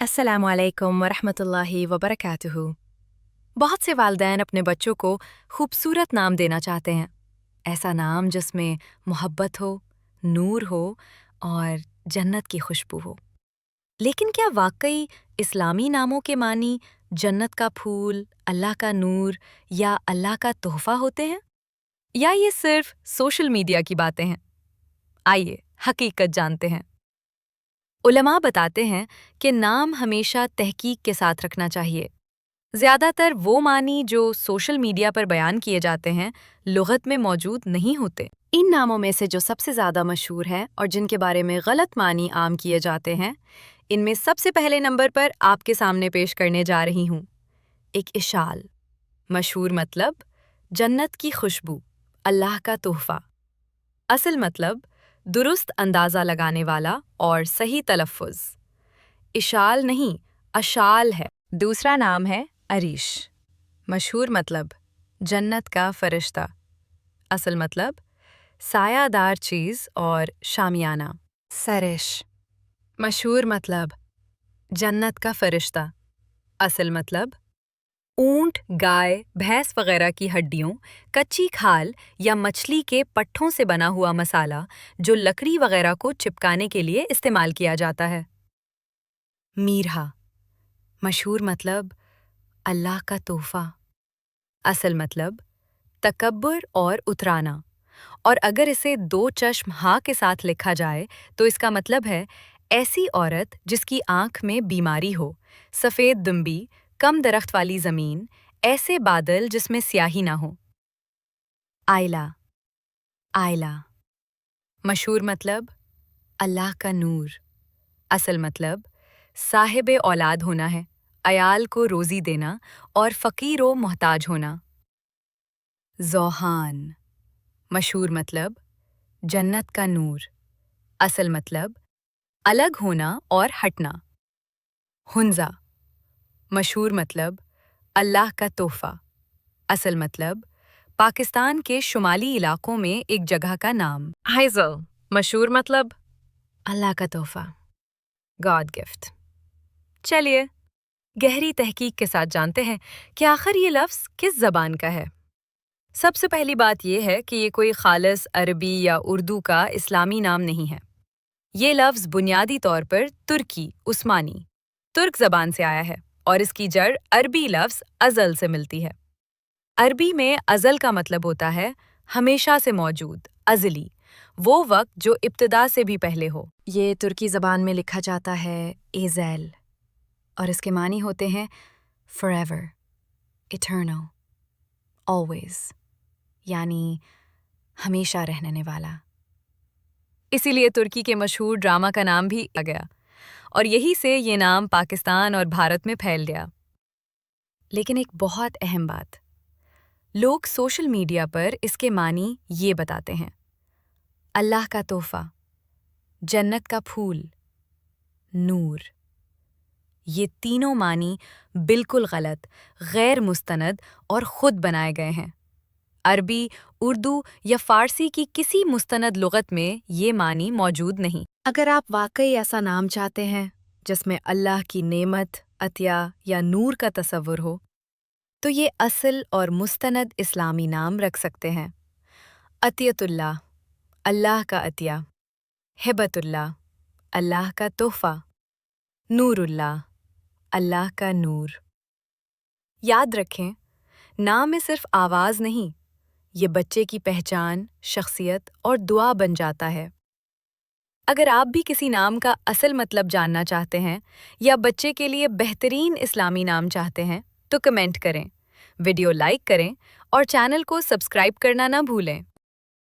अस्सलामु अलैकुम वरहमतुल्लाहि वबरकातुहू। बहुत से वालिदैन अपने बच्चों को खूबसूरत नाम देना चाहते हैं। ऐसा नाम जिसमें मोहब्बत हो, नूर हो और जन्नत की खुशबू हो। लेकिन क्या वाकई इस्लामी नामों के मानी जन्नत का फूल, अल्लाह का नूर या अल्लाह का तोहफा होते हैं? या ये सिर्फ सोशल मीडिया की बातें हैं? आइए हकीकत जानते हैं। उलमा बताते हैं कि नाम हमेशा तहकीक के साथ रखना चाहिए। ज़्यादातर वो मानी जो सोशल मीडिया पर बयान किए जाते हैं, लुग़त में मौजूद नहीं होते। इन नामों में से जो सबसे ज़्यादा मशहूर हैं और जिनके बारे में गलत मानी आम किए जाते हैं, इनमें सबसे पहले नंबर पर आपके सामने पेश करने जा रही हूँ। एक इशाल, मशहूर मतलब जन्नत की खुशबू, अल्लाह का तोहफा। असल मतलब दुरुस्त अंदाज़ा लगाने वाला और सही तलफ़्फ़ुज़। इशाल नहीं, अशाल है। दूसरा नाम है अरीश, मशहूर मतलब जन्नत का फरिश्ता। असल मतलब सायादार चीज़ और शामियाना। सरिश, मशहूर मतलब जन्नत का फरिश्ता। असल मतलब ऊंट, गाय, भैंस वगैरह की हड्डियों, कच्ची खाल या मछली के पट्ठों से बना हुआ मसाला जो लकड़ी वगैरह को चिपकाने के लिए इस्तेमाल किया जाता है। मीरहा, मशहूर मतलब अल्लाह का तोहफा। असल मतलब तकब्बुर और उतराना। और अगर इसे दो चश्म हा के साथ लिखा जाए तो इसका मतलब है ऐसी औरत जिसकी आंख में बीमारी हो, सफ़ेद दुम्बी, कम दरख्त वाली ज़मीन, ऐसे बादल जिसमें स्याही ना हो। आयला, आयला, मशहूर मतलब अल्लाह का नूर। असल मतलब साहिब औलाद होना है, अयाल को रोज़ी देना और फ़कीर व मोहताज होना। ज़ौहान, मशहूर मतलब जन्नत का नूर। असल मतलब अलग होना और हटना। हुंजा, मशहूर मतलब अल्लाह का तोहफा। असल मतलब पाकिस्तान के शुमाली इलाकों में एक जगह का नाम। हाइज़ल, मशहूर मतलब अल्लाह का तोहफा, गॉड गिफ्ट। चलिए गहरी तहकीक के साथ जानते हैं कि आखिर ये लफ्ज़ किस ज़बान का है। सबसे पहली बात यह है कि ये कोई खालिस अरबी या उर्दू का इस्लामी नाम नहीं है। ये लफ्ज़ बुनियादी तौर पर तुर्की, उस्मानी, तुर्क ज़बान से आया है और इसकी जड़ अरबी लफ्ज़ अज़ल से मिलती है। अरबी में अज़ल का मतलब होता है हमेशा से मौजूद, अज़ली, वो वक्त जो इब्तिदा से भी पहले हो। ये तुर्की ज़बान में लिखा जाता है एज़ेल और इसके मानी होते हैं forever, eternal, always, यानी हमेशा रहने वाला। इसीलिए तुर्की के मशहूर ड्रामा का नाम भी आ गया और यही से ये नाम पाकिस्तान और भारत में फैल गया। लेकिन एक बहुत अहम बात, लोग सोशल मीडिया पर इसके मानी ये बताते हैं, अल्लाह का तोहफा, जन्नत का फूल, नूर। ये तीनों मानी बिल्कुल गलत, गैर मुस्तनद और खुद बनाए गए हैं। अरबी, उर्दू या फ़ारसी की किसी मुस्तनद लुग़त में ये मानी मौजूद नहीं। अगर आप वाकई ऐसा नाम चाहते हैं जिसमें अल्लाह की नेमत, अतिया या नूर का तसव्वुर हो, तो ये असल और मुस्तनद इस्लामी नाम रख सकते हैं। अतियतुल्लाह, अल्लाह का अतिया। हिबतुल्लाह, अल्लाह का तोहफ़ा। नूरुल्लाह, अल्लाह का नूर। याद रखें, नाम में सिर्फ आवाज़ नहीं, ये बच्चे की पहचान, शख्सियत और दुआ बन जाता है। अगर आप भी किसी नाम का असल मतलब जानना चाहते हैं या बच्चे के लिए बेहतरीन इस्लामी नाम चाहते हैं, तो कमेंट करें, वीडियो लाइक करें और चैनल को सब्सक्राइब करना ना भूलें।